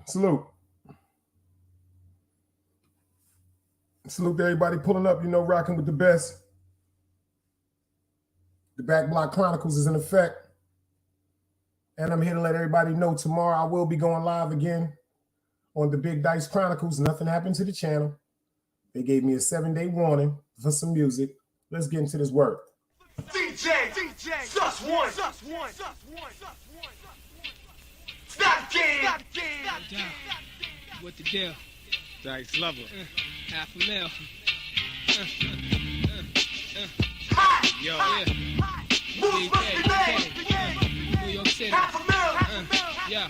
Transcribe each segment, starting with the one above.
Salute. Salute to everybody pulling up, rocking with the best. The Back Block Chronicles is in effect. And I'm here to let everybody know tomorrow I will be going live again on the Big Dice Chronicles. Nothing happened to the channel. They gave me a 7-day warning for some music. Let's get into this work. DJ, sus one. Stop game. What the deal? Dice lover. $500,000. Yo. Yeah. Moves must be made. New York City. $500,000. Yeah.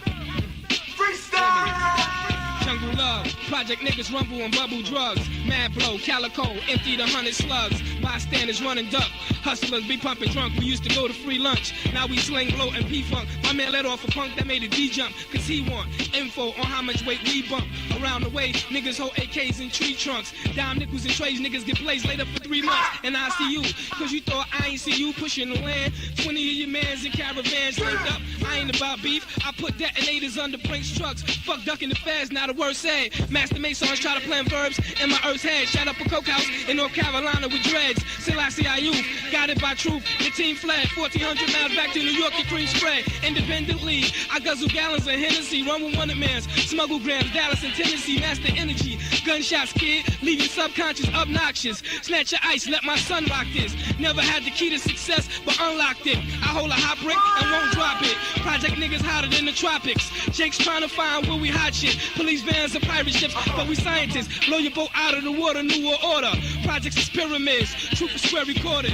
Freestyle. Jungle love, project niggas rumble and bubble drugs. Mad blow, calico, empty the 100 slugs. Bystanders running duck, hustlers be pumping drunk. We used to go to free lunch, now we sling blow and P-funk. My man let off a punk that made a D-jump, cause he want info on how much weight we bump. Around the way, niggas hold AKs in tree trunks. Dime nickels and trays, niggas get blazed later for 3 months. And I see you, cause you thought I ain't see you pushing the land. 20 of your mans in caravans linked up. I ain't about beef, I put detonators under Brinks trucks. Fuck ducking the feds, now the word said. Master Masons try to plan verbs in my earth's head. Shot up a coke house in North Carolina with dreads. Selassie I youth, guided by truth. The team fled 1,400 miles back to New York, the cream spread. Independently, I guzzle gallons of Hennessy. Run with one of mans, smuggle grams, Dallas and Tennessee. Master energy, gunshots kid, leave your subconscious obnoxious. Snatch your ice, let my son rock this. Never had the key to success, but unlocked it. I hold a hot brick and won't drop it. Project niggas hotter than the tropics. Jake's trying to find where we hot shit. Police vans and pirate ships, but we scientists. Blow your boat out of the water, new world order. Projects is pyramids, truth is square recorded.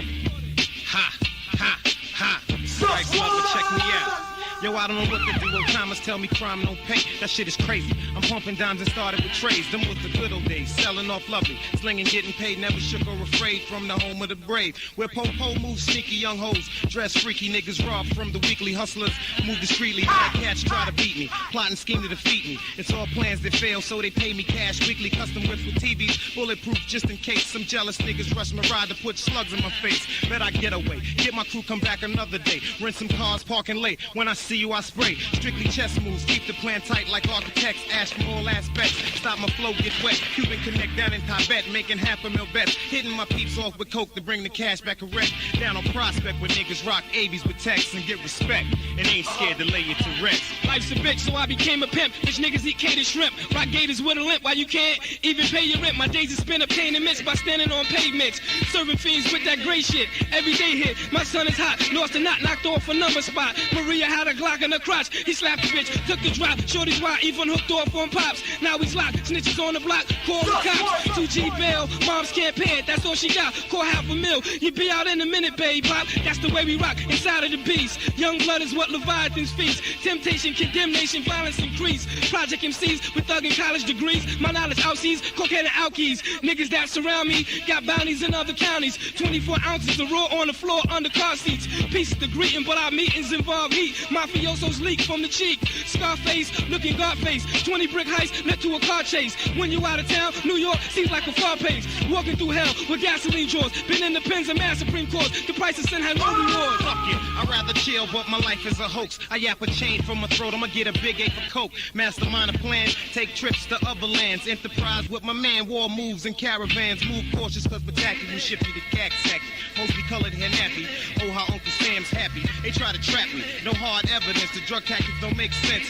Ha, ha, ha. Dice lover, check me out. Yo, I don't know what to do. Old timers tell me crime no pay. That shit is crazy. I'm pumping dimes and started with trades. Them was the good old days. Selling off lovely. Slinging, getting paid. Never shook or afraid. From the home of the brave. Where po-po moves sneaky young hoes. Dress freaky niggas robbed from the weekly hustlers. Move discreetly. Bad cats try to beat me. Plotting scheme to defeat me. It's all plans that fail, so they pay me cash weekly. Custom whips with TVs. Bulletproof just in case some jealous niggas rush my ride to put slugs in my face. Bet I get away. Get my crew, come back another day. Rent some cars, parking late. When I see you, I spray. Strictly chess moves, keep the plan tight like architects. Ash from all aspects, stop my flow, get wet. Cuban connect down in Tibet, making $500,000 bets. Hitting my peeps off with coke to bring the cash back correct. Down on Prospect where niggas rock ABs with texts and get respect. And ain't scared to lay it to rest. Life's a bitch, so I became a pimp. Bitch niggas eat catered shrimp. Rock gators with a limp while you can't even pay your rent. My days are spent obtaining mitts by standing on pavements. Serving fiends with that gray shit. Every day hit, my son is hot. Lost a knot, knocked off a number spot. Maria had a Glock in her crotch. He slapped the bitch, took the drop. Shorty's wild, even hooked off on pops. Now he's locked, snitches on the block, call the cops. 2G bail, moms can't pay it, that's all she got. Call $500,000, you be out in a minute, babe, pop. That's the way we rock, inside of the beast. Young blood is what Leviathans feast. Temptation, condemnation, violence increase. Project MCs with thug and college degrees. My knowledge outseas, cocaine and alkies. Niggas that surround me, got bounties in other counties. 24 ounces of raw on the floor under car seats. Pieces to greeting, but our meetings involve heat. Mafiosos leak from the cheek. Scarface, looking God-face. 20 brick heist led to a car chase. When you out of town, New York seems like a far pace. Walking through hell with gasoline drawers. Been in the pens and mad Supreme Courts. The price of sin had no reward. Fuck it, I'd rather chill, but my life is a hoax. I yap a chain from my throat, I'ma get a big A for coke. Mastermind a plan, take trips to other lands. Enterprise with my man, war moves and caravans. Move cautious, cause spectacular, ship you to Caxack. Mostly colored hair nappy. Oh, how Uncle Sam's happy. They try to trap me, no hard evidence. The drug tactics don't make sense.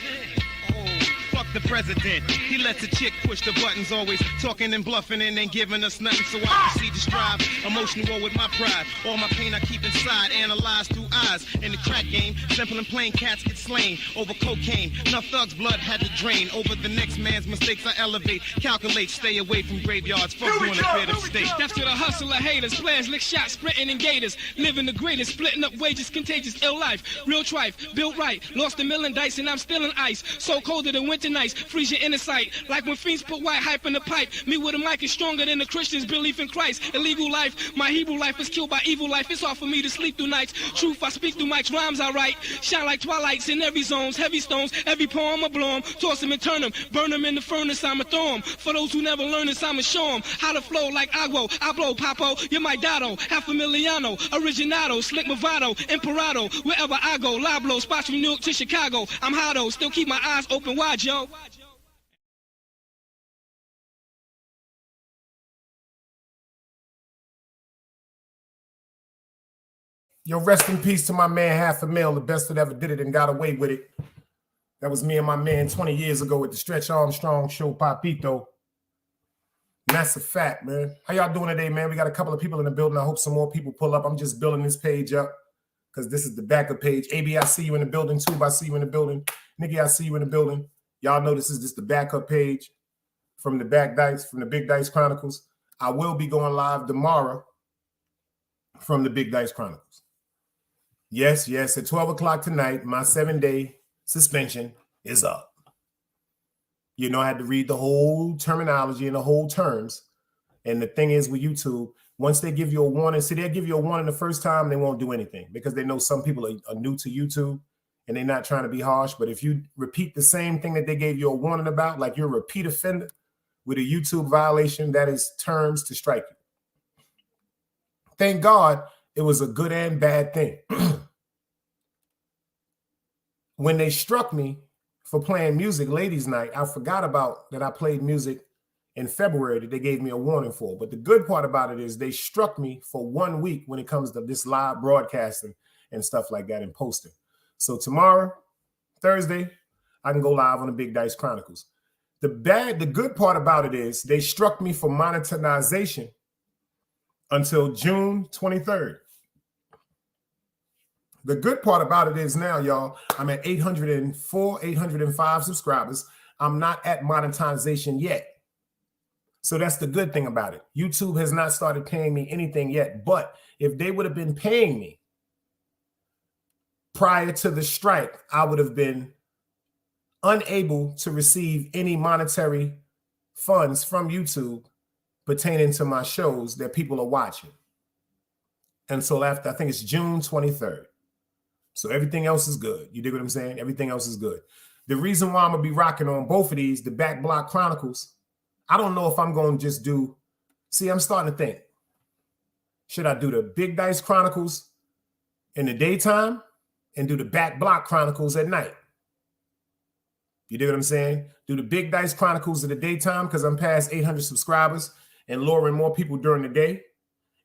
Oh, fuck the president. He lets a chick push the buttons, always talking and bluffing and ain't giving us nothing. So I proceed to strive, emotional war with my pride. All my pain I keep inside, analyzed through eyes. In the crack game, simple and plain cats get slain over cocaine. Enough thugs' blood had to drain. Over the next man's mistakes I elevate, calculate, stay away from graveyards. Fuck doing a bit of state. Death to the hustler haters, players lick shots, sprinting in gators. Living the greatest, splitting up wages, contagious, ill life. Real trife, built right, lost a million dice and I'm still in ice. So colder than winter nights, freeze your inner sight. Like when fiends put white hype in the pipe. Me with a mic is stronger than the Christians' belief in Christ. Illegal life, my Hebrew life is killed by evil life. It's hard for me to sleep through nights. Truth, I speak through mics, rhymes I write. Shine like twilights in every zones, heavy stones. Every poem I blow 'em, toss them and turn them. Burn them in the furnace, I'ma throw 'em. For those who never learn this, I'ma show 'em how to flow like agua. I blow, Papo, you're my Dado. $500,000, Originado, Slick Movado, Imperado. Wherever I go, Lablo, spots from New York to Chicago. I'm Hotto, still keep my eyes open wide, yo. Yo, rest in peace to my man, $500,000, the best that ever did it and got away with it. That was me and my man 20 years ago at the Stretch Armstrong show, Papito. And that's a fact, man. How y'all doing today, man? We got a couple of people in the building. I hope some more people pull up. I'm just building this page up because this is the backup page. AB, I see you in the building. Tube, I see you in the building. Nikki, I see you in the building. Y'all know this is just the backup page from the Back Dice, from the Big Dice Chronicles. I will be going live tomorrow from the Big Dice Chronicles. Yes, at 12 o'clock tonight, my 7-day suspension is up. You know, I had to read the whole terminology and the whole terms. And the thing is with YouTube, once they give you a warning, see, they'll give you a warning the first time, they won't do anything because they know some people are new to YouTube and they're not trying to be harsh. But if you repeat the same thing that they gave you a warning about, like you're a repeat offender with a YouTube violation, that is terms to strike you. Thank God it was a good and bad thing. When they struck me for playing music ladies' night, I forgot about that I played music in February that they gave me a warning for. But the good part about it is they struck me for 1 week when it comes to this live broadcasting and stuff like that and posting. So tomorrow, Thursday, I can go live on the Big Dice Chronicles. The good part about it is they struck me for monetization until June 23rd. The good part about it is now, y'all, I'm at 805 subscribers. I'm not at monetization yet. So that's the good thing about it. YouTube has not started paying me anything yet. But if they would have been paying me prior to the strike, I would have been unable to receive any monetary funds from YouTube pertaining to my shows that people are watching. And so after, I think it's June 23rd. So everything else is good. You dig what I'm saying? Everything else is good. The reason why I'm going to be rocking on both of these, the Back Block Chronicles, I don't know if I'm going to just do, see, I'm starting to think, should I do the Big Dice Chronicles in the daytime and do the Back Block Chronicles at night? You dig what I'm saying? Do the Big Dice Chronicles in the daytime because I'm past 800 subscribers and luring more people during the day,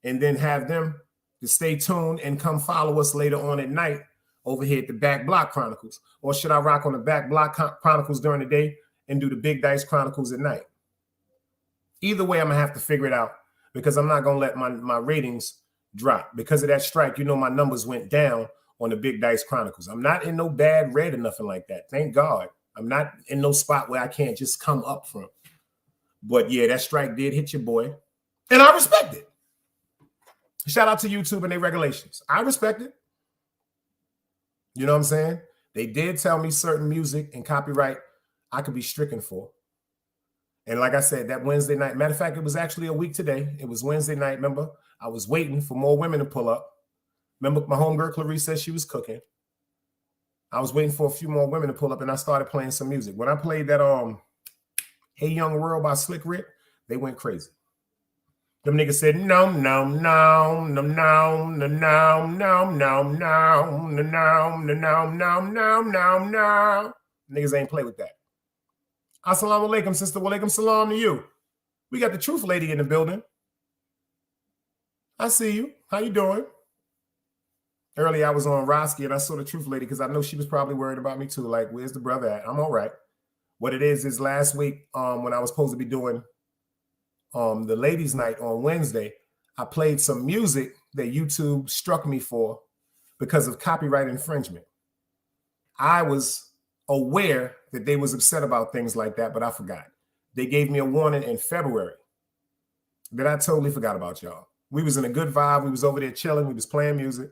and then have them to stay tuned and come follow us later on at night over here at the Back Block Chronicles? Or should I rock on the Back Block Chronicles during the day and do the Big Dice Chronicles at night? Either way, I'm going to have to figure it out because I'm not going to let my ratings drop. Because of that strike, you know, my numbers went down on the Big Dice Chronicles. I'm not in no bad red or nothing like that. Thank God. I'm not in no spot where I can't just come up from. But yeah, that strike did hit your boy. And I respect it. Shout out to YouTube and their regulations. I respect it. You know what I'm saying? They did tell me certain music and copyright I could be stricken for. And like I said, that Wednesday night, matter of fact, it was actually a week today. It was Wednesday night, remember? I was waiting for more women to pull up. Remember, my homegirl Clarice said she was cooking. I was waiting for a few more women to pull up, and I started playing some music. When I played that Hey Young World by Slick Rick, they went crazy. Them niggas said, no. Niggas ain't play with that. Assalamu alaikum, sister. Walaikum salam to you. We got the truth lady in the building. I see you. How you doing? Earlier, I was on Roski, and I saw the truth lady because I know she was probably worried about me too. Like, where's the brother at? I'm all right. What it is last week, when I was supposed to be doing the ladies' night on Wednesday, I played some music that YouTube struck me for because of copyright infringement. I was aware that they was upset about things like that, but I forgot. They gave me a warning in February that I totally forgot about, y'all. We was in a good vibe. We was over there chilling. We was playing music.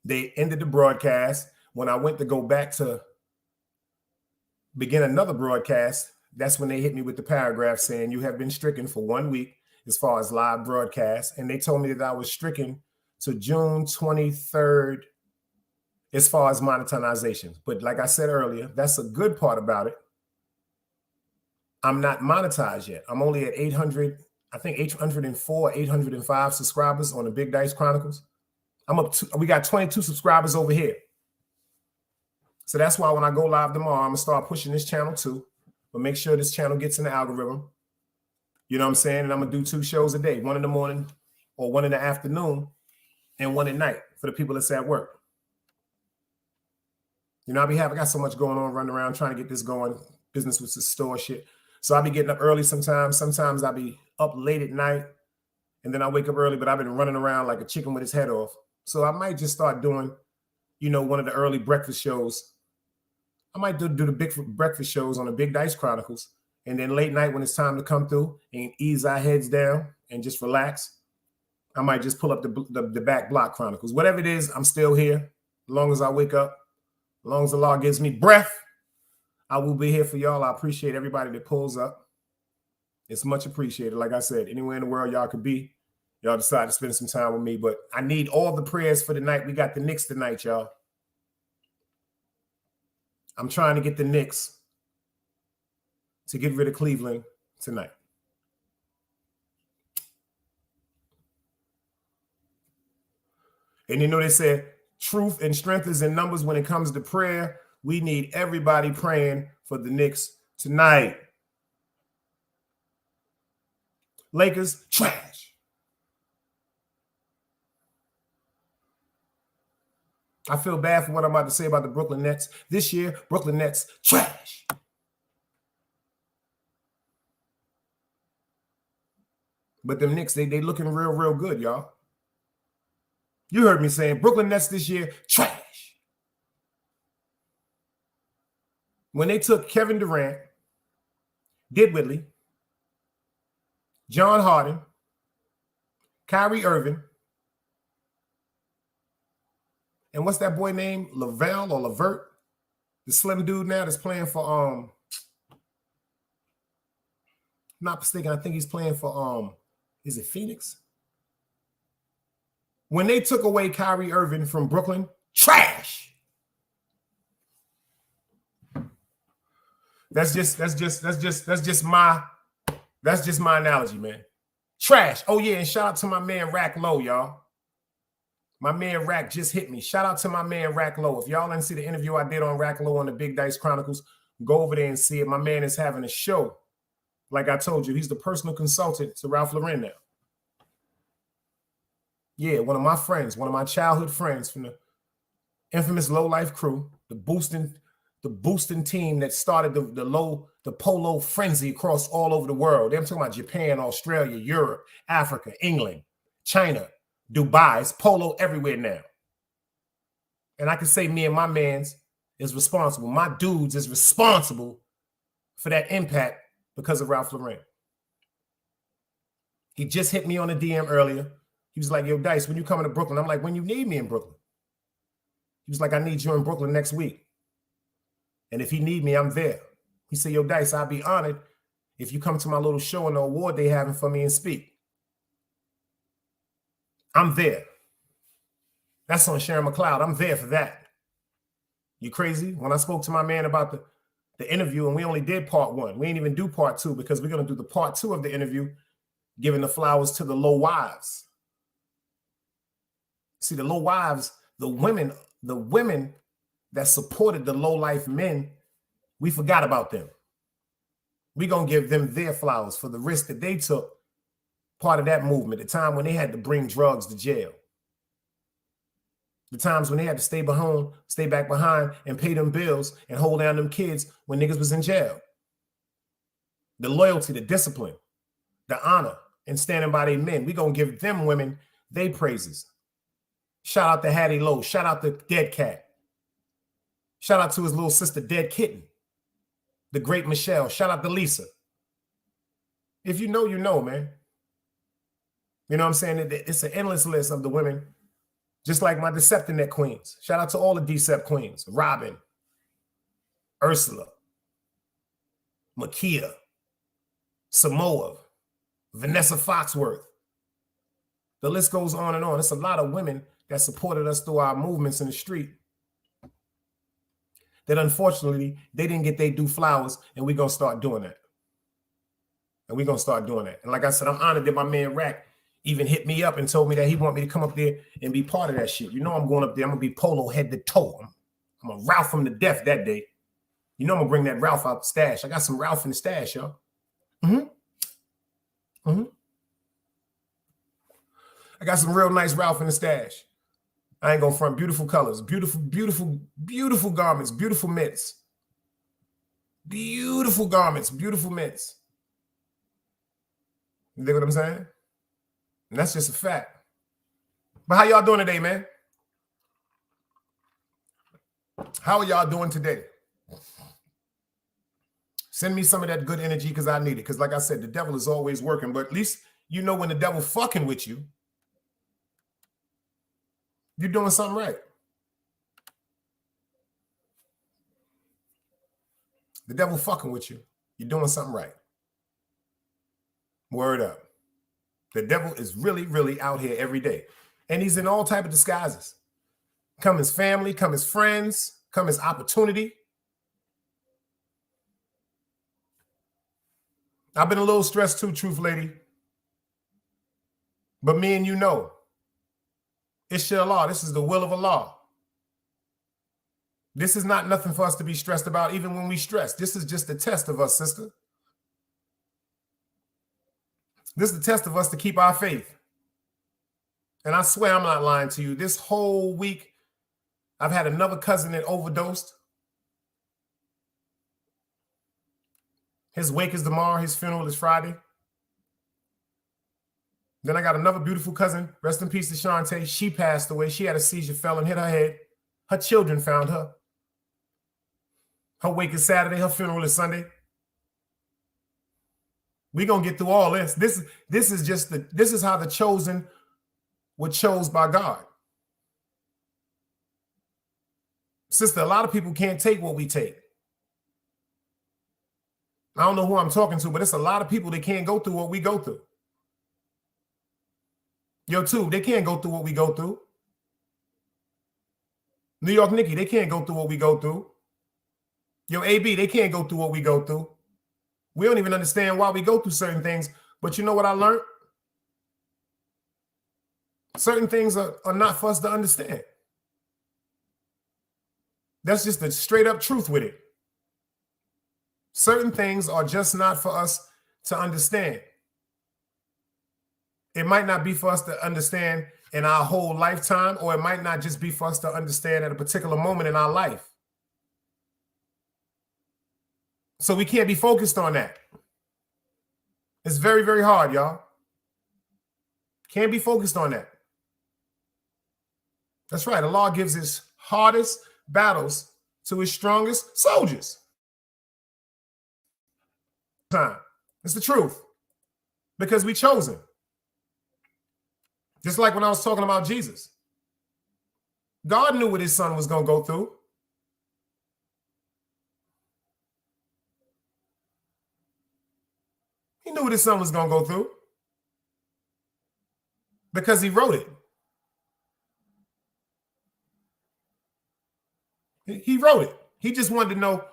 They ended the broadcast. When I went to go back to begin another broadcast, that's when they hit me with the paragraph saying you have been stricken for 1 week as far as live broadcast. And they told me that I was stricken to June 23rd as far as monetization. But like I said earlier, that's a good part about it. I'm not monetized yet. I'm only at 800, I think 804, 805 subscribers on the Big Dice Chronicles. We got 22 subscribers over here. So that's why when I go live tomorrow, I'm going to start pushing this channel too. But make sure this channel gets in the algorithm. You know what I'm saying? And I'm going to do 2 shows a day, 1 in the morning or 1 in the afternoon. and one at night for the people that's at work. You know, I got so much going on, running around trying to get this going, business with the store shit. So I'll be getting up early sometimes. Sometimes I'll be up late at night and then I wake up early, but I've been running around like a chicken with his head off. So I might just start doing, you know, one of the early breakfast shows. I might do the big breakfast shows on the Big Dice Chronicles. And then late night when it's time to come through and ease our heads down and just relax, I might just pull up the Back Block Chronicles. Whatever it is, I'm still here. As long as I wake up, as long as the law gives me breath, I will be here for y'all. I appreciate everybody that pulls up. It's much appreciated. Like I said, anywhere in the world y'all could be, y'all decide to spend some time with me. But I need all the prayers for the night. We got the Knicks tonight, y'all. I'm trying to get the Knicks to get rid of Cleveland tonight. And you know, they said truth and strength is in numbers when it comes to prayer. We need everybody praying for the Knicks tonight. Lakers, trash. I feel bad for what I'm about to say about the Brooklyn Nets. This year, Brooklyn Nets, trash. But them Knicks, they looking real good, y'all. You heard me saying Brooklyn Nets this year, trash. When they took Kevin Durant, Dinwiddie, John Harden, Kyrie Irving, and what's that boy named? Lavelle or Levert? The slim dude now that's playing for not mistaken, I think he's playing for is it Phoenix? When they took away Kyrie Irving from Brooklyn, trash. That's just my analogy, man. Trash. Oh yeah, and shout out to my man Rack Low, y'all. My man Rack just hit me. Shout out to my man Rack Low. If y'all didn't see the interview I did on Rack Low on the Big Dice Chronicles, go over there and see it. My man is having a show. Like I told you, he's the personal consultant to Ralph Lauren now. Yeah, one of my friends, one of my childhood friends from the infamous Low Life crew, the boosting team that started the polo frenzy across all over the world. I'm talking about Japan, Australia, Europe, Africa, England, China, Dubai. It's polo everywhere now. And I can say me and my mans is responsible. My dudes is responsible for that impact because of Ralph Lauren. He just hit me on a DM earlier. He was like, yo, Dice, when you coming to Brooklyn? I'm like, when you need me in Brooklyn. He was like, I need you in Brooklyn next week. And if he need me, I'm there. He said, yo, Dice, I'll be honored if you come to my little show and the award they having for me and speak. I'm there. That's on Sharon McLeod. I'm there for that. You crazy? When I spoke to my man about the interview, and we only did part one. We ain't even do part two because we're going to do the part two of the interview, giving the flowers to the low wives. See, the low wives, the women that supported the low life men, we forgot about them. We're going to give them their flowers for the risk that they took, part of that movement, the time when they had to bring drugs to jail. The times when they had to stay back behind and pay them bills and hold down them kids when niggas was in jail. The loyalty, the discipline, the honor, and standing by their men. We're going to give them women their praises. Shout out to Hattie Lowe. Shout out to Dead Cat. Shout out to his little sister, Dead Kitten. The great Michelle. Shout out to Lisa. If you know, you know, man. You know what I'm saying? It's an endless list of the women, just like my Deceptinet queens. Shout out to all the Decept queens. Robin, Ursula, Makia, Samoa, Vanessa Foxworth. The list goes on and on. It's a lot of women that supported us through our movements in the street that unfortunately they didn't get their due flowers, and we're going to start doing that. And like I said, I'm honored that my man Rack even hit me up and told me that he want me to come up there and be part of that shit. You know I'm going up there. I'm going to be polo head to toe. I'm going to Ralph from the death that day. You know I'm going to bring that Ralph out the stash. I got some Ralph in the stash, y'all. I got some real nice Ralph in the stash. I ain't gonna front. Beautiful colors, beautiful, beautiful, beautiful garments, beautiful mitts. Beautiful garments, beautiful mitts. You dig what I'm saying? And that's just a fact. But how y'all doing today, man? How are y'all doing today? Send me some of that good energy because I need it. Because like I said, the devil is always working. But at least you know when the devil fucking with you, you're doing something right. The devil fucking with you, you're doing something right. Word up. The devil is really, really out here every day. And he's in all type of disguises. Come as family, come as friends, come as opportunity. I've been a little stressed too, truth lady. But me and you know, it's Allah. This is the will of Allah. This is not nothing for us to be stressed about, even when we stress. This is just a test of us, sister. This is the test of us to keep our faith. And I swear I'm not lying to you. This whole week, I've had another cousin that overdosed. His wake is tomorrow. His funeral is Friday. Then I got another beautiful cousin. Rest in peace to Shantae. She passed away. She had a seizure, fell and hit her head. Her children found her. Her wake is Saturday. Her funeral is Sunday. We're going to get through all this. This is how the chosen were chose by God. Sister, a lot of people can't take what we take. I don't know who I'm talking to, but it's a lot of people that can't go through what we go through. Yo, too, they can't go through what we go through. New York Nikki, they can't go through what we go through. Yo, AB, they can't go through what we go through. We don't even understand why we go through certain things. But you know what I learned? Certain things are not for us to understand. That's just the straight up truth with it. Certain things are just not for us to understand. It might not be for us to understand in our whole lifetime, or it might not just be for us to understand at a particular moment in our life. So we can't be focused on that. It's very, very hard, y'all. Can't be focused on that. That's right. Allah gives his hardest battles to his strongest soldiers. It's the truth. Because we chosen. Just like when I was talking about Jesus. God knew what his son was going to go through. He knew what his son was going to go through. Because he wrote it. He wrote it. He just wanted to know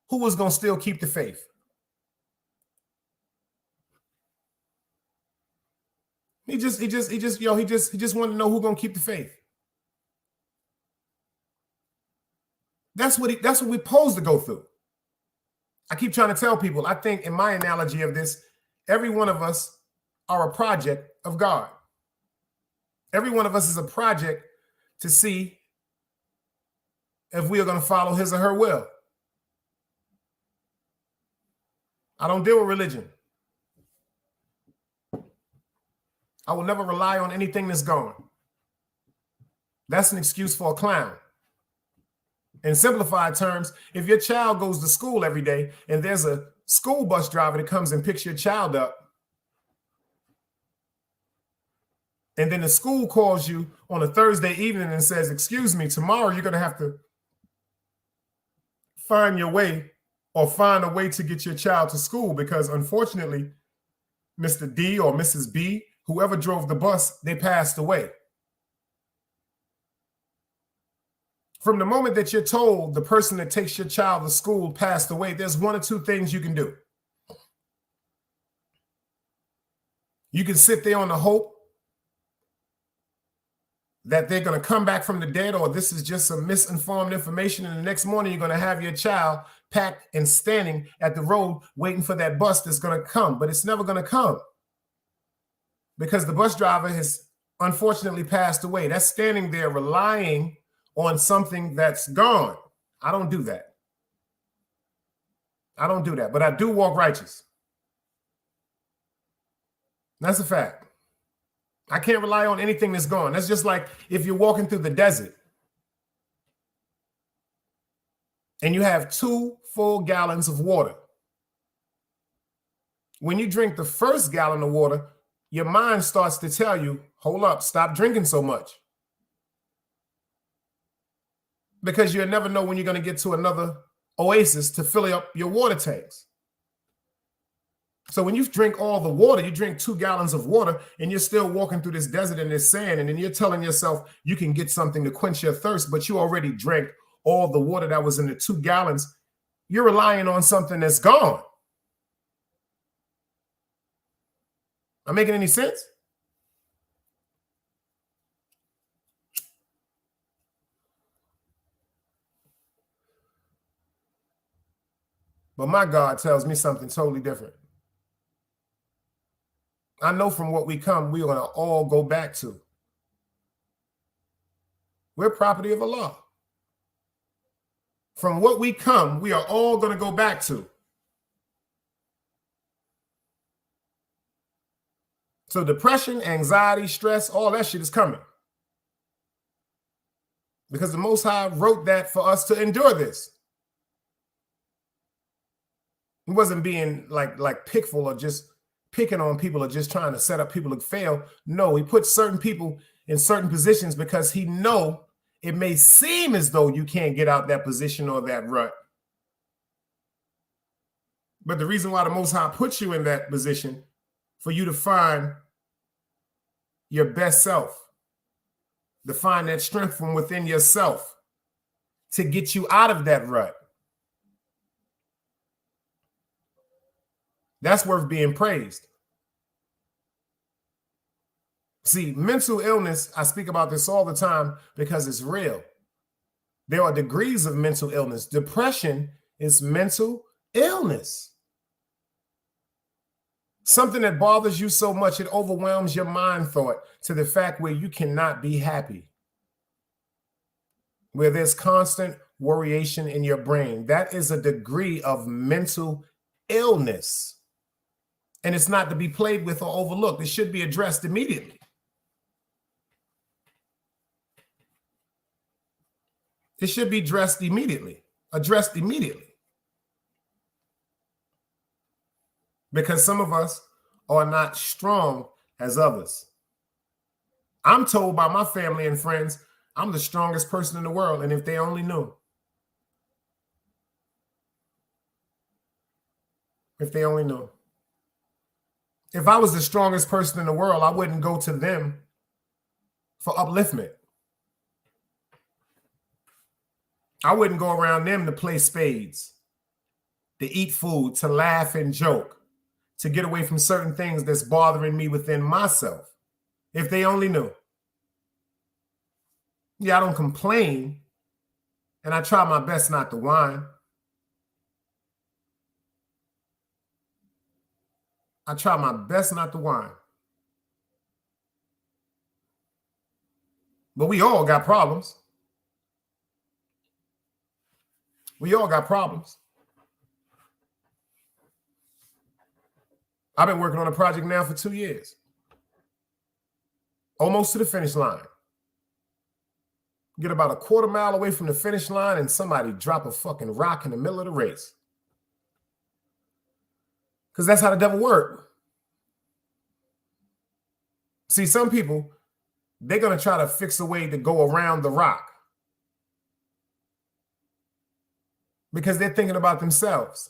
who was going to still keep the faith. He just wanted to know who's going to keep the faith. That's what we're supposed to go through. I keep trying to tell people, I think in my analogy of this, every one of us are a project of God. Every one of us is a project to see if we are going to follow his or her will. I don't deal with religion. I will never rely on anything that's gone. That's an excuse for a clown. In simplified terms, if your child goes to school every day and there's a school bus driver that comes and picks your child up, and then the school calls you on a Thursday evening and says, excuse me, tomorrow you're going to have to find your way or find a way to get your child to school because unfortunately, Mr. D or Mrs. B, whoever drove the bus, they passed away. From the moment that you're told the person that takes your child to school passed away, there's one or two things you can do. You can sit there on the hope that they're going to come back from the dead, or this is just some misinformed information, and the next morning you're going to have your child packed and standing at the road waiting for that bus that's going to come, but it's never going to come. because the bus driver has unfortunately passed away. That's standing there relying on something that's gone. I don't do that. I don't do that, but I do walk righteous. That's a fact. I can't rely on anything that's gone. That's just like if you're walking through the desert and you have 2 full gallons of water. When you drink the first gallon of water, your mind starts to tell you, hold up, stop drinking so much. Because you'll never know when you're going to get to another oasis to fill up your water tanks. So when you drink all the water, you drink 2 gallons of water, and you're still walking through this desert and this sand, and then you're telling yourself you can get something to quench your thirst, but you already drank all the water that was in the 2 gallons. You're relying on something that's gone. Am I making any sense? But my God tells me something totally different. I know from what we come, we're going to all go back to. We're property of Allah. From what we come, we are all going to go back to. So depression, anxiety, stress, all that shit is coming. Because the Most High wrote that for us to endure this. He wasn't being like pickful or just picking on people or just trying to set up people to fail. No, he put certain people in certain positions because he know it may seem as though you can't get out that position or that rut. But the reason why the Most High puts you in that position for you to find your best self, to find that strength from within yourself to get you out of that rut. That's worth being praised. See, mental illness, I speak about this all the time because it's real. There are degrees of mental illness. Depression is mental illness. Something that bothers you so much, it overwhelms your mind thought to the fact where you cannot be happy. Where there's constant worryation in your brain. That is a degree of mental illness. And it's not to be played with or overlooked. It should be addressed immediately. It should be addressed immediately. Because some of us are not strong as others. I'm told by my family and friends, I'm the strongest person in the world. And if they only knew. If they only knew. If I was the strongest person in the world, I wouldn't go to them for upliftment. I wouldn't go around them to play spades, to eat food, to laugh and joke, to get away from certain things that's bothering me within myself. If they only knew. Yeah, I don't complain, and I try my best not to whine. I try my best not to whine. But we all got problems. We all got problems. I've been working on a project now for 2 years. Almost to the finish line. Get about a quarter mile away from the finish line and somebody drop a fucking rock in the middle of the race. Because that's how the devil works. See, some people, they're going to try to fix a way to go around the rock. Because they're thinking about themselves.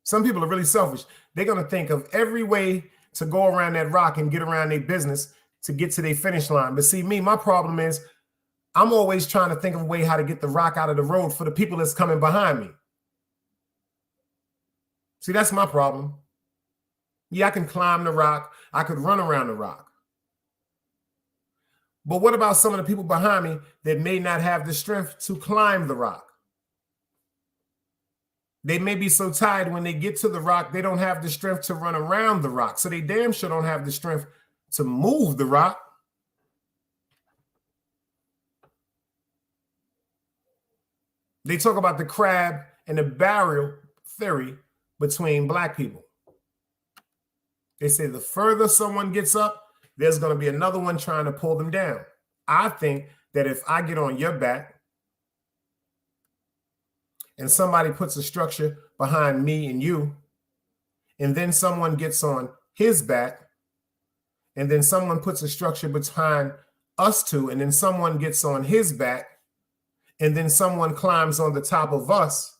Some people are really selfish. They're going to think of every way to go around that rock and get around their business to get to their finish line. But see, me, my problem is I'm always trying to think of a way how to get the rock out of the road for the people that's coming behind me. See, that's my problem. Yeah, I can climb the rock. I could run around the rock. But what about some of the people behind me that may not have the strength to climb the rock? They may be so tired when they get to the rock, they don't have the strength to run around the rock. So they damn sure don't have the strength to move the rock. They talk about the crab and the barrel theory between black people. They say the further someone gets up, there's going to be another one trying to pull them down. I think that if I get on your back and somebody puts a structure behind me and you, and then someone gets on his back, and then someone puts a structure behind us two, and then someone gets on his back, and then someone climbs on the top of us,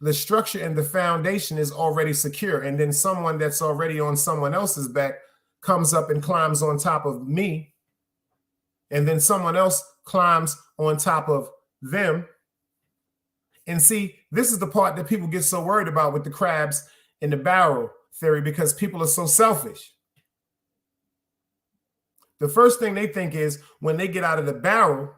the structure and the foundation is already secure. And then someone that's already on someone else's back comes up and climbs on top of me. And then someone else climbs on top of them. And see, this is the part that people get so worried about with the crabs and the barrel theory, because people are so selfish. The first thing they think is when they get out of the barrel,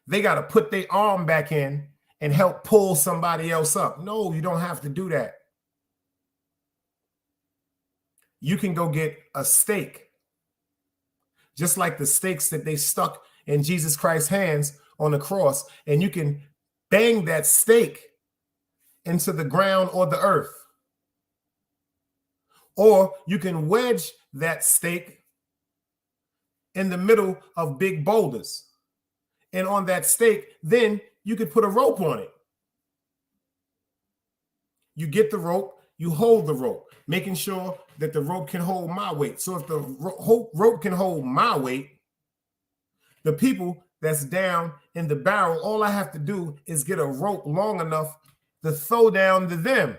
they got to put their arm back in and help pull somebody else up. No, you don't have to do that. You can go get a stake, just like the stakes that they stuck in Jesus Christ's hands on the cross, and you can bang that stake into the ground or the earth. Or you can wedge that stake in the middle of big boulders. And on that stake, then you could put a rope on it. You get the rope, you hold the rope, making sure that the rope can hold my weight. So if the rope can hold my weight, the people that's down in the barrel, all I have to do is get a rope long enough to throw down to them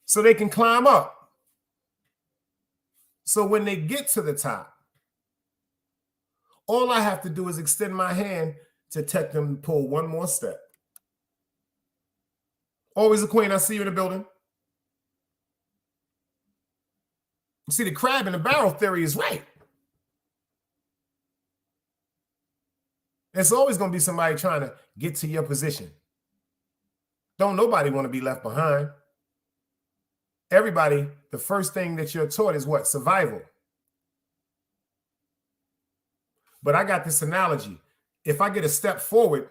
so they can climb up. So when they get to the top, all I have to do is extend my hand to take them to pull one more step. Always a queen. I see you in the building. You see, the crab in the barrel theory is right. There's always going to be somebody trying to get to your position. Don't nobody want to be left behind. Everybody, the first thing that you're taught is what? Survival. But I got this analogy. If I get a step forward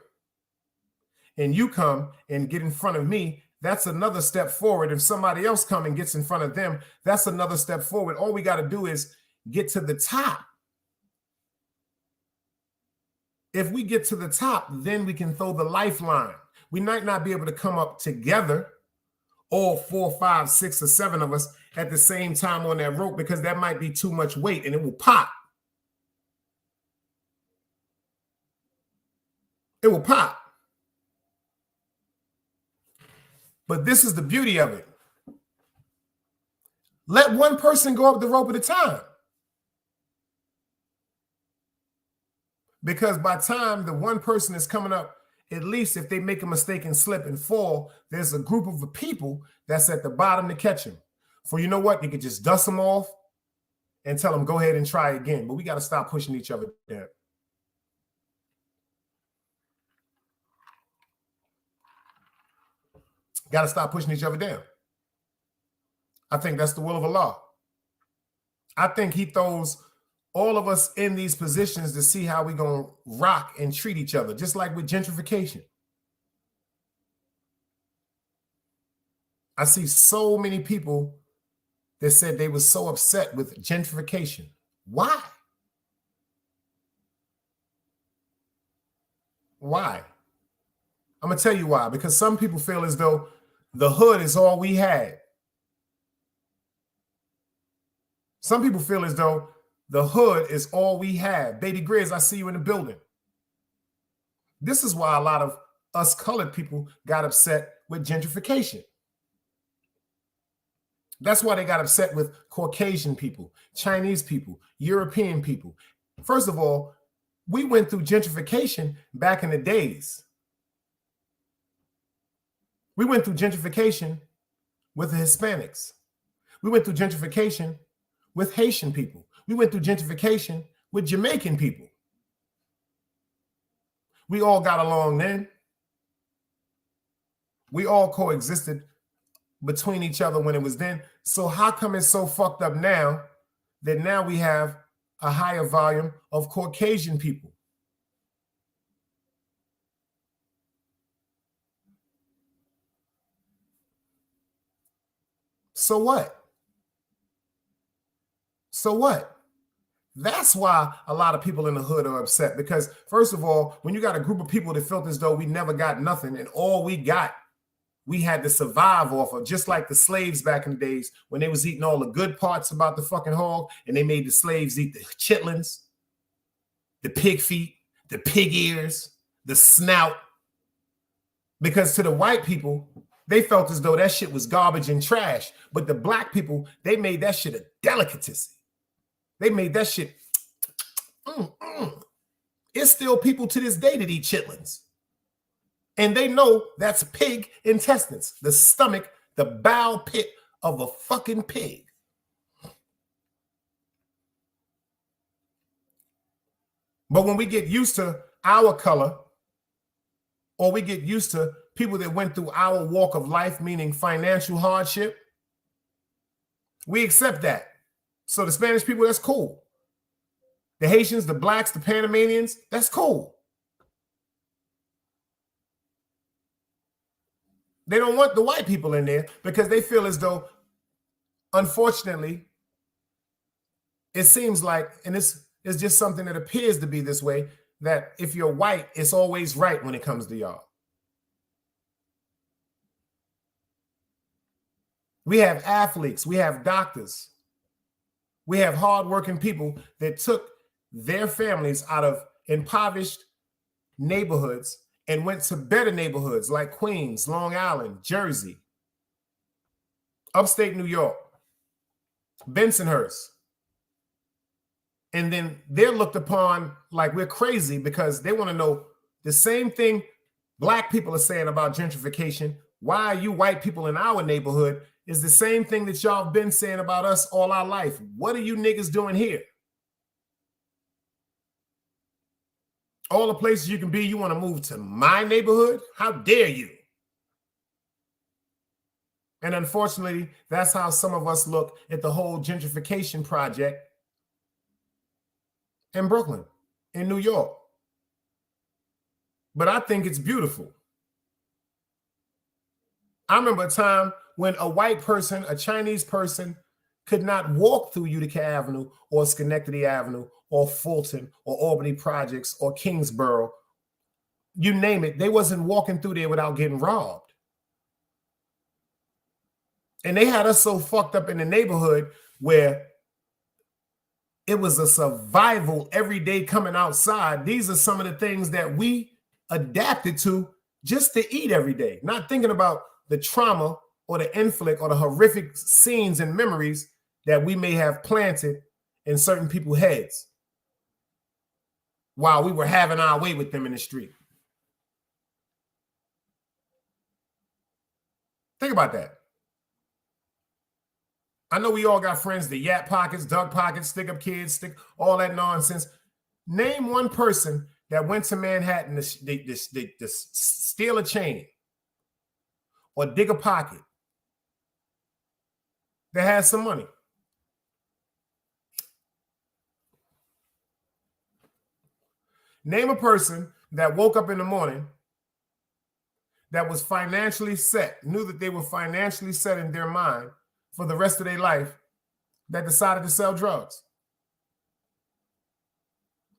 and you come and get in front of me, that's another step forward. If somebody else comes and gets in front of them, that's another step forward. All we got to do is get to the top. If we get to the top, then we can throw the lifeline. We might not be able to come up together, all 4, 5, 6, or 7 of us at the same time on that rope, because that might be too much weight and it will pop. It will pop. But this is the beauty of it. Let one person go up the rope at a time. Because by the time the one person is coming up, at least if they make a mistake and slip and fall, there's a group of people that's at the bottom to catch them. For you know what? You could just dust them off and tell them, go ahead and try again. But we got to stop pushing each other down. Got to stop pushing each other down. I think that's the will of Allah. I think he throws all of us in these positions to see how we're going to rock and treat each other, just like with gentrification. I see so many people that said they were so upset with gentrification. Why? Why? I'm going to tell you why. Because some people feel as though the hood is all we had. Some people feel as though the hood is all we have. Baby Grizz, I see you in the building. This is why a lot of us colored people got upset with gentrification. That's why they got upset with Caucasian people, Chinese people, European people. First of all, we went through gentrification back in the days. We went through gentrification with the Hispanics. We went through gentrification with Haitian people. We went through gentrification with Jamaican people. We all got along then. We all coexisted between each other when it was then. So how come it's so fucked up now that now we have a higher volume of Caucasian people? So what? So what? That's why a lot of people in the hood are upset, because first of all, when you got a group of people that felt as though we never got nothing and all we got, we had to survive off of, just like the slaves back in the days when they was eating all the good parts about the fucking hog and they made the slaves eat the chitlins, the pig feet, the pig ears, the snout. Because to the white people, they felt as though that shit was garbage and trash. But the black people, they made that shit a delicacy. They made that shit. It's still people to this day that eat chitlins. And they know that's pig intestines, the stomach, the bowel pit of a fucking pig. But when we get used to our color, or we get used to people that went through our walk of life, meaning financial hardship, we accept that. So the Spanish people, that's cool. The Haitians, the blacks, the Panamanians, that's cool. They don't want the white people in there because they feel as though, unfortunately, it seems like, and this is just something that appears to be this way, that if you're white, it's always right when it comes to y'all. We have athletes, we have doctors, we have hardworking people that took their families out of impoverished neighborhoods and went to better neighborhoods like Queens, Long Island, Jersey, upstate New York, Bensonhurst. And then they're looked upon like we're crazy because they want to know the same thing black people are saying about gentrification. Why are you white people in our neighborhood? Is the same thing that y'all have been saying about us all our life. What are you niggas doing here? All the places you can be, you want to move to my neighborhood? How dare you? And unfortunately, that's how some of us look at the whole gentrification project in Brooklyn, in New York. But I think it's beautiful. I remember a time when a white person, a Chinese person, could not walk through Utica Avenue or Schenectady Avenue or Fulton or Albany Projects or Kingsborough. You name it, they wasn't walking through there without getting robbed. And they had us so fucked up in the neighborhood where it was a survival every day coming outside. These are some of the things that we adapted to just to eat every day, not thinking about the trauma or the inflict or the horrific scenes and memories that we may have planted in certain people's heads while we were having our way with them in the street. Think about that. I know we all got friends, the Yap Pockets, Doug Pockets, Stick Up Kids, all that nonsense. Name one person that went to Manhattan to steal a chain or dig a pocket that has some money. Name a person that woke up in the morning that was financially set, knew that they were financially set in their mind for the rest of their life, that decided to sell drugs.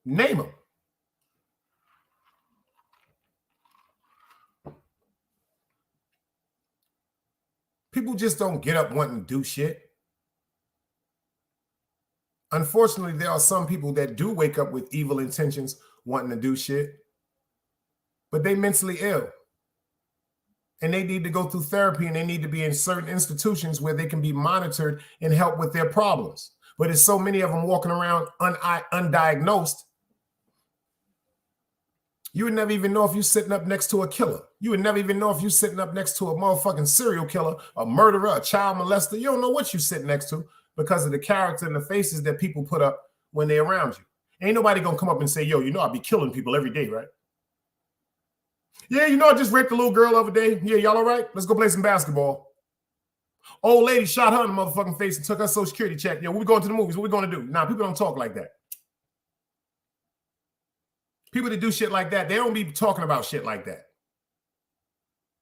Name them. People just don't get up wanting to do shit. Unfortunately, there are some people that do wake up with evil intentions wanting to do shit, but they mentally ill. And they need to go through therapy, and they need to be in certain institutions where they can be monitored and help with their problems. But there's so many of them walking around undiagnosed. You would never even know if you're sitting up next to a killer. You would never even know if you're sitting up next to a motherfucking serial killer, a murderer, a child molester. You don't know what you sit next to because of the character and the faces that people put up when they're around you. Ain't nobody gonna come up and say, yo, you know I be killing people every day, right? Yeah, you know, I just raped a little girl the other day. Yeah, y'all all right? Let's go play some basketball. Old lady shot her in the motherfucking face and took her social security check. Yo, we going to the movies. What we going to do? Nah, people don't talk like that. People that do shit like that, they don't be talking about shit like that.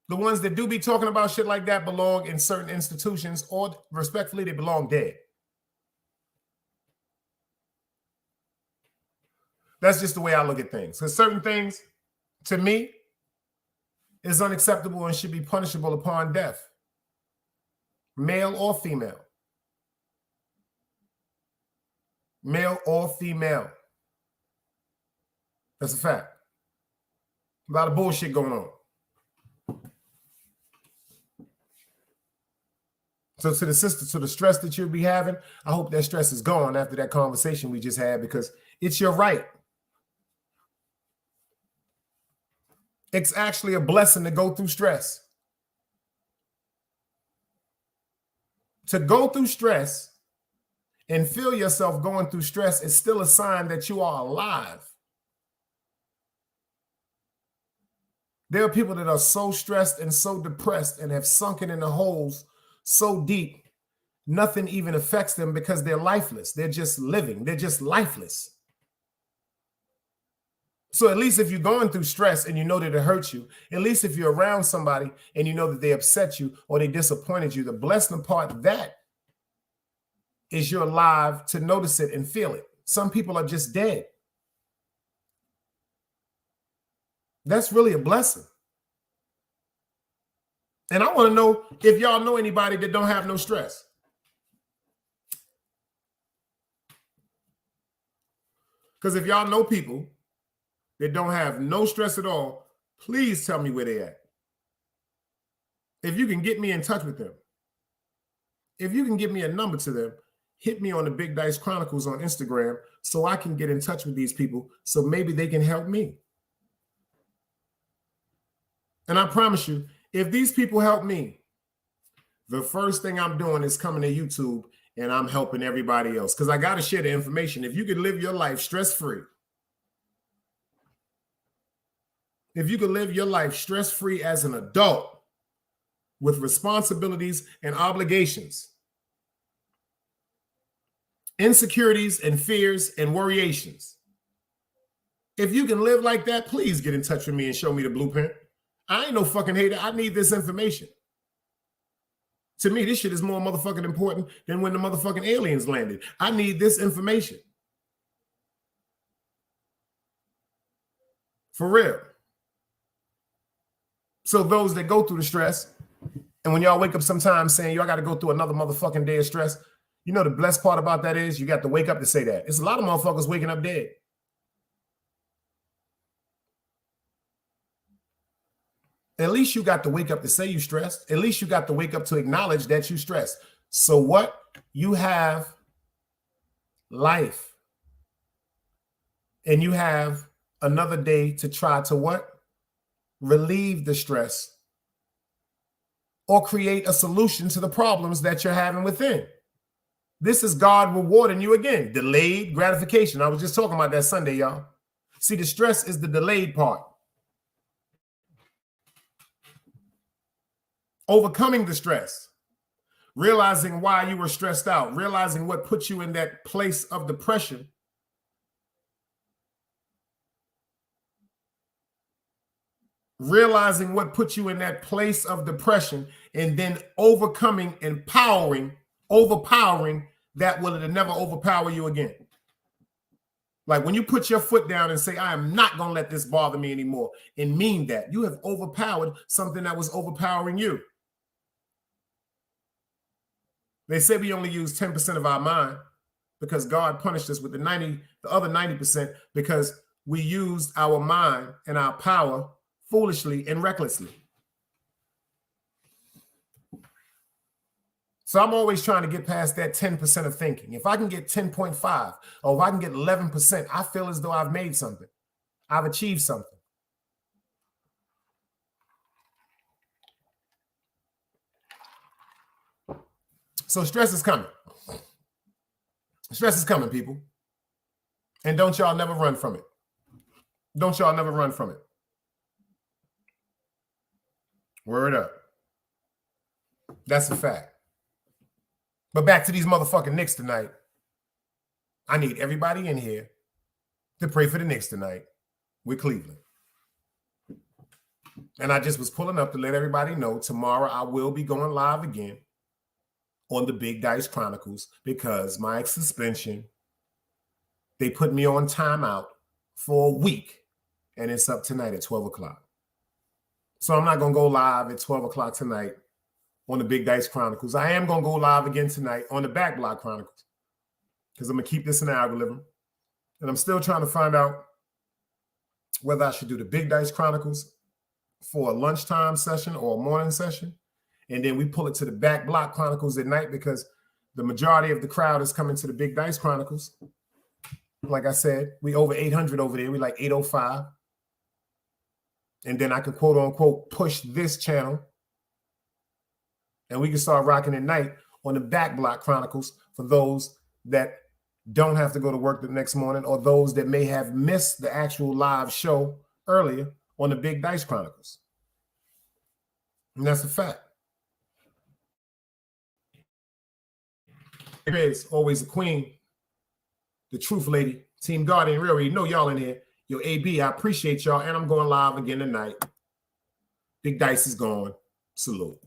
The ones that do be talking about shit like that belong in certain institutions, or respectfully, they belong dead. That's just the way I look at things. Because certain things, to me, is unacceptable and should be punishable upon death. Male or female. Male or female. That's a fact. A lot of bullshit going on. So to the sister, to the stress that you'll be having, I hope that stress is gone after that conversation we just had, because it's your right. It's actually a blessing to go through stress. To go through stress and feel yourself going through stress is still a sign that you are alive. There are people that are so stressed and so depressed and have sunken in the holes so deep, nothing even affects them because they're lifeless. They're just living. They're just lifeless. So at least if you're going through stress and you know that it hurts you, at least if you're around somebody and you know that they upset you or they disappointed you, the blessing part, that is you're alive to notice it and feel it. Some people are just dead. That's really a blessing. And I want to know if y'all know anybody that don't have no stress. Because if y'all know people that don't have no stress at all, please tell me where they at. If you can get me in touch with them, if you can give me a number to them, hit me on the Big Dice Chronicles on Instagram so I can get in touch with these people so maybe they can help me. And I promise you, if these people help me, the first thing I'm doing is coming to YouTube and I'm helping everybody else, because I got to share the information. If you could live your life stress-free, if you could live your life stress-free as an adult with responsibilities and obligations, insecurities and fears and worriations, if you can live like that, please get in touch with me and show me the blueprint. I ain't no fucking hater. I need this information. To me, this shit is more motherfucking important than when the motherfucking aliens landed. I need this information. For real. So those that go through the stress, and when y'all wake up sometimes saying, yo, I got to go through another motherfucking day of stress, you know the blessed part about that is you got to wake up to say that. It's a lot of motherfuckers waking up dead. At least you got to wake up to say you stressed. At least you got to wake up to acknowledge that you stressed. So what? You have life. And you have another day to try to what? Relieve the stress or create a solution to the problems that you're having within. This is God rewarding you again. Delayed gratification. I was just talking about that Sunday, y'all. See, the stress is the delayed part. Overcoming the stress, realizing why you were stressed out, realizing what put you in that place of depression, realizing what put you in that place of depression, and then overcoming, overpowering that will never overpower you again. Like when you put your foot down and say, I am not going to let this bother me anymore, and mean that, you have overpowered something that was overpowering you. They say we only use 10% of our mind because God punished us with the other 90% because we used our mind and our power foolishly and recklessly. So I'm always trying to get past that 10% of thinking. If I can get 10.5 or if I can get 11%, I feel as though I've made something. I've achieved something. So stress is coming. Stress is coming, people. And don't y'all never run from it. Don't y'all never run from it. Word up. That's a fact. But back to these motherfucking Knicks tonight. I need everybody in here to pray for the Knicks tonight with Cleveland. And I just was pulling up to let everybody know tomorrow I will be going live again on the Big Dice Chronicles because my suspension, they put me on timeout for a week and it's up tonight at 12 o'clock. So I'm not going to go live at 12 o'clock tonight on the Big Dice Chronicles. I am going to go live again tonight on the Back Block Chronicles because I'm going to keep this in the algorithm. And I'm still trying to find out whether I should do the Big Dice Chronicles for a lunchtime session or a morning session. And then we pull it to the Back Block Chronicles at night because the majority of the crowd is coming to the Big Dice Chronicles. Like I said, we over 800 over there. We like 805. And then I can quote unquote push this channel. And we can start rocking at night on the Back Block Chronicles for those that don't have to go to work the next morning or those that may have missed the actual live show earlier on the Big Dice Chronicles. And that's a fact. There is always a queen, the truth lady, Team Guardian Real. You know y'all in here. Yo, AB, I appreciate y'all. And I'm going live again tonight. Big Dice is gone. Salute.